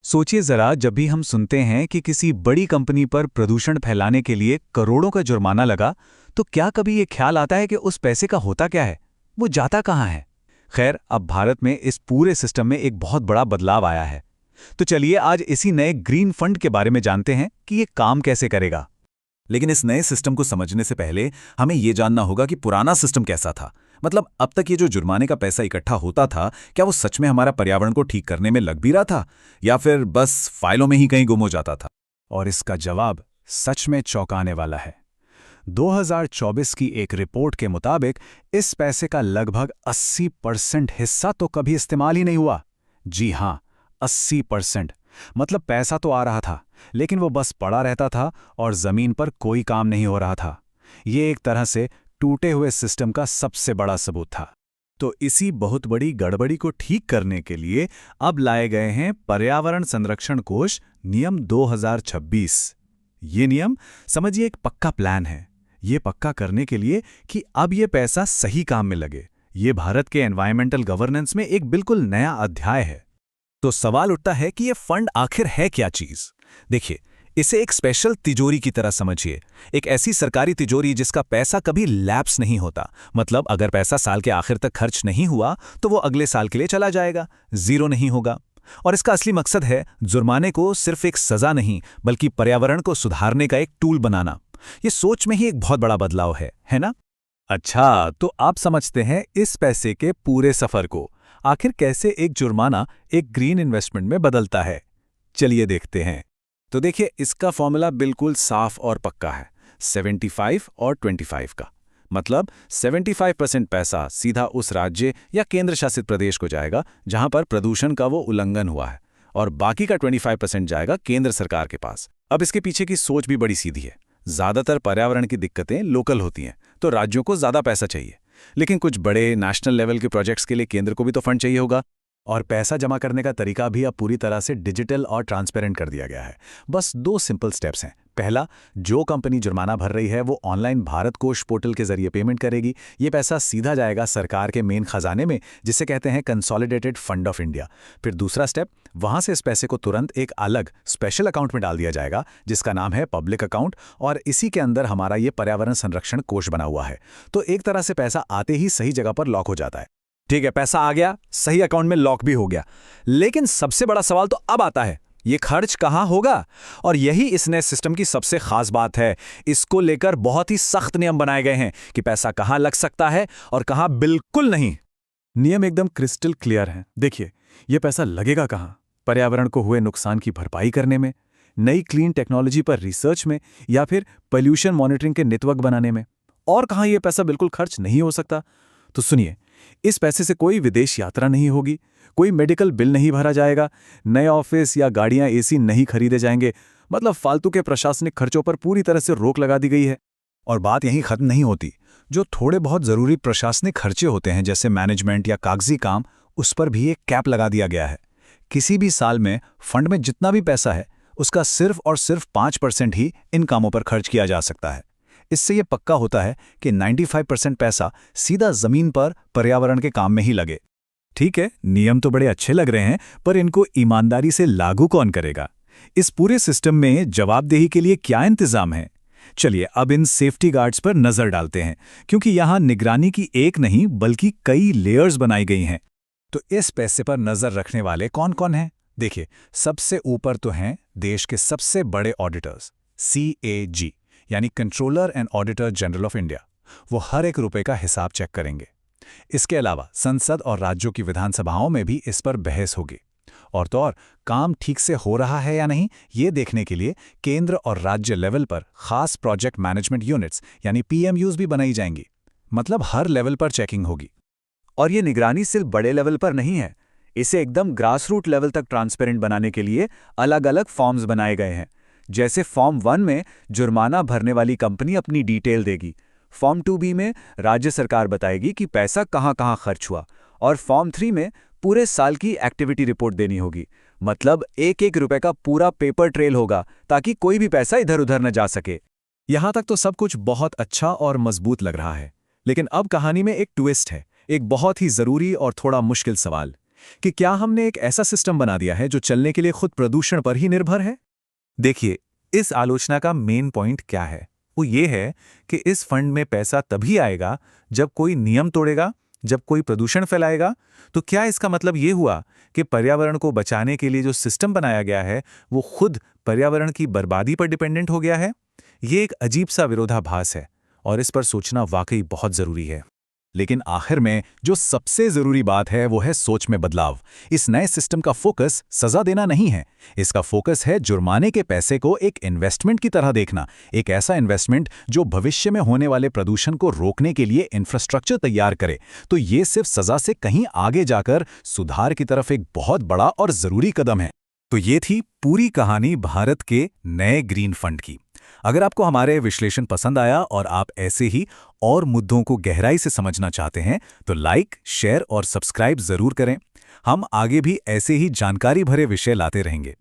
सोचिए जरा, जब भी हम सुनते हैं कि किसी बड़ी कंपनी पर प्रदूषण फैलाने के लिए करोड़ों का जुर्माना लगा, तो क्या कभी ये ख्याल आता है कि उस पैसे का होता क्या है? वो जाता कहाँ है? खैर, अब भारत में इस पूरे सिस्टम में एक बहुत बड़ा बदलाव आया है। तो चलिए आज इसी नए ग्रीन फंड के बारे में जानते हैं कि ये काम कैसे करेगा। लेकिन इस नए सिस्टम को समझने से पहले हमें ये जानना होगा कि पुराना सिस्टम कैसा था। मतलब अब तक ये जो जुर्माने का पैसा इकट्ठा होता था, क्या वो सच में हमारा पर्यावरण को ठीक करने में लग भी रहा था, या फिर बस फाइलों में ही कहीं गुम हो जाता था? और इसका जवाब सच में चौंकाने वाला है। 2024 की एक रिपोर्ट के मुताबिक इस पैसे का लगभग 80% हिस्सा तो कभी इस्तेमाल ही नहीं हुआ। जी हां, 80%। मतलब पैसा तो आ रहा था, लेकिन वो बस पड़ा रहता था और जमीन पर कोई काम नहीं हो रहा था। ये एक तरह से टूटे हुए सिस्टम का सबसे बड़ा सबूत था। तो इसी बहुत बड़ी गड़बड़ी को ठीक करने के लिए अब लाए गए हैं पर्यावरण संरक्षण कोष नियम 2026। ये नियम समझिए एक पक्का प्लान है। ये पक्का करने के लिए कि अब ये पैसा सही काम में लगे। ये भारत के एनवायरमेंटल गवर्नेंस में एक बिल्कुल नया अध्याय है। तो सवाल उठता है कि ये फंड आखिर है क्या चीज? देखिए, इसे एक स्पेशल तिजोरी की तरह समझिए। एक ऐसी सरकारी तिजोरी जिसका पैसा कभी लैप्स नहीं होता। मतलब अगर पैसा साल के आखिर तक खर्च नहीं हुआ तो वो अगले साल के लिए चला जाएगा, जीरो नहीं होगा। और इसका असली मकसद है जुर्माने को सिर्फ एक सजा नहीं, बल्कि पर्यावरण को सुधारने का एक टूल बनाना। ये सोच में ही एक बहुत बड़ा बदलाव है ना? अच्छा, तो आप समझते हैं इस पैसे के पूरे सफर को। आखिर कैसे एक जुर्माना एक ग्रीन इन्वेस्टमेंट में बदलता है? चलिए देखते हैं। तो देखिए, इसका फॉर्मूला बिल्कुल साफ और पक्का है, 75 और 25 का। मतलब 75% पैसा सीधा उस राज्य या केंद्र शासित प्रदेश को जाएगा जहां पर प्रदूषण का वो उल्लंघन हुआ है, और बाकी का 25% जाएगा केंद्र सरकार के पास। अब इसके पीछे की सोच भी बड़ी सीधी है। ज्यादातर पर्यावरण की दिक्कतें लोकल होती हैं, तो राज्यों को ज्यादा पैसा चाहिए। लेकिन कुछ बड़े नेशनल लेवल के प्रोजेक्ट्स के लिए केंद्र को भी तो फंड चाहिए होगा। और पैसा जमा करने का तरीका भी अब पूरी तरह से डिजिटल और ट्रांसपेरेंट कर दिया गया है। बस 2 सिंपल स्टेप्स हैं। पहला, जो कंपनी जुर्माना भर रही है वो ऑनलाइन भारत कोष पोर्टल के जरिए पेमेंट करेगी। ये पैसा सीधा जाएगा सरकार के मेन खजाने में, जिसे कहते हैं कंसोलिडेटेड फंड ऑफ इंडिया। फिर दूसरा स्टेप, वहां से इस पैसे को तुरंत एक अलग स्पेशल अकाउंट में डाल दिया जाएगा, जिसका नाम है पब्लिक अकाउंट, और इसी के अंदर हमारा ये पर्यावरण संरक्षण कोष बना हुआ है। तो एक तरह से पैसा आते ही सही जगह पर लॉक हो जाता है। ठीक है, पैसा आ गया, सही अकाउंट में लॉक भी हो गया। लेकिन सबसे बड़ा सवाल तो अब आता है, ये खर्च कहां होगा? और यही इस नए सिस्टम की सबसे खास बात है। इसको लेकर बहुत ही सख्त नियम बनाए गए हैं कि पैसा कहां लग सकता है और कहां बिल्कुल नहीं। नियम एकदम क्रिस्टल क्लियर हैं। देखिए, ये पैसा लगेगा कहां? पर्यावरण को हुए नुकसान की भरपाई करने में, नई क्लीन टेक्नोलॉजी पर रिसर्च में, या फिर पोल्यूशन मॉनिटरिंग के नेटवर्क बनाने में। और कहां यह पैसा बिल्कुल खर्च नहीं हो सकता? तो सुनिए, इस पैसे से कोई विदेश यात्रा नहीं होगी, कोई मेडिकल बिल नहीं भरा जाएगा, नए ऑफिस या गाड़ियां एसी नहीं खरीदे जाएंगे। मतलब फालतू के प्रशासनिक खर्चों पर पूरी तरह से रोक लगा दी गई है। और बात यहीं खत्म नहीं होती। जो थोड़े बहुत जरूरी प्रशासनिक खर्चे होते हैं, जैसे मैनेजमेंट या कागजी काम, उस पर भी एक कैप लगा दिया गया है। किसी भी साल में फंड में जितना भी पैसा है, उसका सिर्फ और सिर्फ 5% ही इन कामों पर खर्च किया जा सकता है। इससे यह पक्का होता है कि 95% पैसा सीधा जमीन पर पर्यावरण के काम में ही लगे। ठीक है, नियम तो बड़े अच्छे लग रहे हैं, पर इनको ईमानदारी से लागू कौन करेगा? इस पूरे सिस्टम में जवाबदेही के लिए क्या इंतजाम है? चलिए अब इन सेफ्टी गार्ड्स पर नजर डालते हैं, क्योंकि यहां निगरानी की एक नहीं बल्कि कई लेयर्स बनाई गई हैं। तो इस पैसे पर नजर रखने वाले कौन कौन हैं? देखिए, सबसे ऊपर तो हैं देश के सबसे बड़े ऑडिटर्स, CAG, यानी controller and auditor general of India. वो हर एक रुपए का हिसाब चेक करेंगे। इसके अलावा संसद और राज्यों की विधानसभाओं में भी इस पर बहस होगी। और तो और, काम ठीक से हो रहा है या नहीं, ये देखने के लिए केंद्र और राज्य लेवल पर खास प्रोजेक्ट मैनेजमेंट यूनिट्स यानी PMUs भी बनाई जाएंगी। मतलब हर लेवल पर चेकिंग होगी। और ये निगरानी सिर्फ बड़े लेवल पर नहीं है, इसे एकदम ग्रासरूट लेवल तक ट्रांसपेरेंट बनाने के लिए अलग अलग फॉर्म्स बनाए गए हैं। जैसे फॉर्म 1 में जुर्माना भरने वाली कंपनी अपनी डिटेल देगी, फॉर्म 2B में राज्य सरकार बताएगी कि पैसा कहां कहां खर्च हुआ, और फॉर्म 3 में पूरे साल की एक्टिविटी रिपोर्ट देनी होगी। मतलब एक एक रुपए का पूरा पेपर ट्रेल होगा, ताकि कोई भी पैसा इधर उधर न जा सके। यहां तक तो सब कुछ बहुत अच्छा और मजबूत लग रहा है, लेकिन अब कहानी में एक ट्विस्ट है, एक बहुत ही जरूरी और थोड़ा मुश्किल सवाल। कि क्या हमने एक ऐसा सिस्टम बना दिया है जो चलने के लिए खुद प्रदूषण पर ही निर्भर है? देखिए, इस आलोचना का मेन पॉइंट क्या है? वो ये है कि इस फंड में पैसा तभी आएगा जब कोई नियम तोड़ेगा, जब कोई प्रदूषण फैलाएगा। तो क्या इसका मतलब ये हुआ कि पर्यावरण को बचाने के लिए जो सिस्टम बनाया गया है वो खुद पर्यावरण की बर्बादी पर डिपेंडेंट हो गया है? ये एक अजीब सा विरोधाभास है और इस पर सोचना वाकई बहुत जरूरी है। लेकिन आखिर में जो सबसे जरूरी बात है वो है सोच में बदलाव। इस नए सिस्टम का फोकस सजा देना नहीं है, इसका फोकस है जुर्माने के पैसे को एक इन्वेस्टमेंट की तरह देखना, एक ऐसा इन्वेस्टमेंट जो भविष्य में होने वाले प्रदूषण को रोकने के लिए इंफ्रास्ट्रक्चर तैयार करे। तो ये सिर्फ सजा से कहीं आगे जाकर सुधार की तरफ एक बहुत बड़ा और जरूरी कदम है। तो ये थी पूरी कहानी भारत के नए ग्रीन फंड की। अगर आपको हमारे विश्लेषण पसंद आया और आप ऐसे ही और मुद्दों को गहराई से समझना चाहते हैं तो लाइक, शेयर और सब्सक्राइब जरूर करें। हम आगे भी ऐसे ही जानकारी भरे विषय लाते रहेंगे।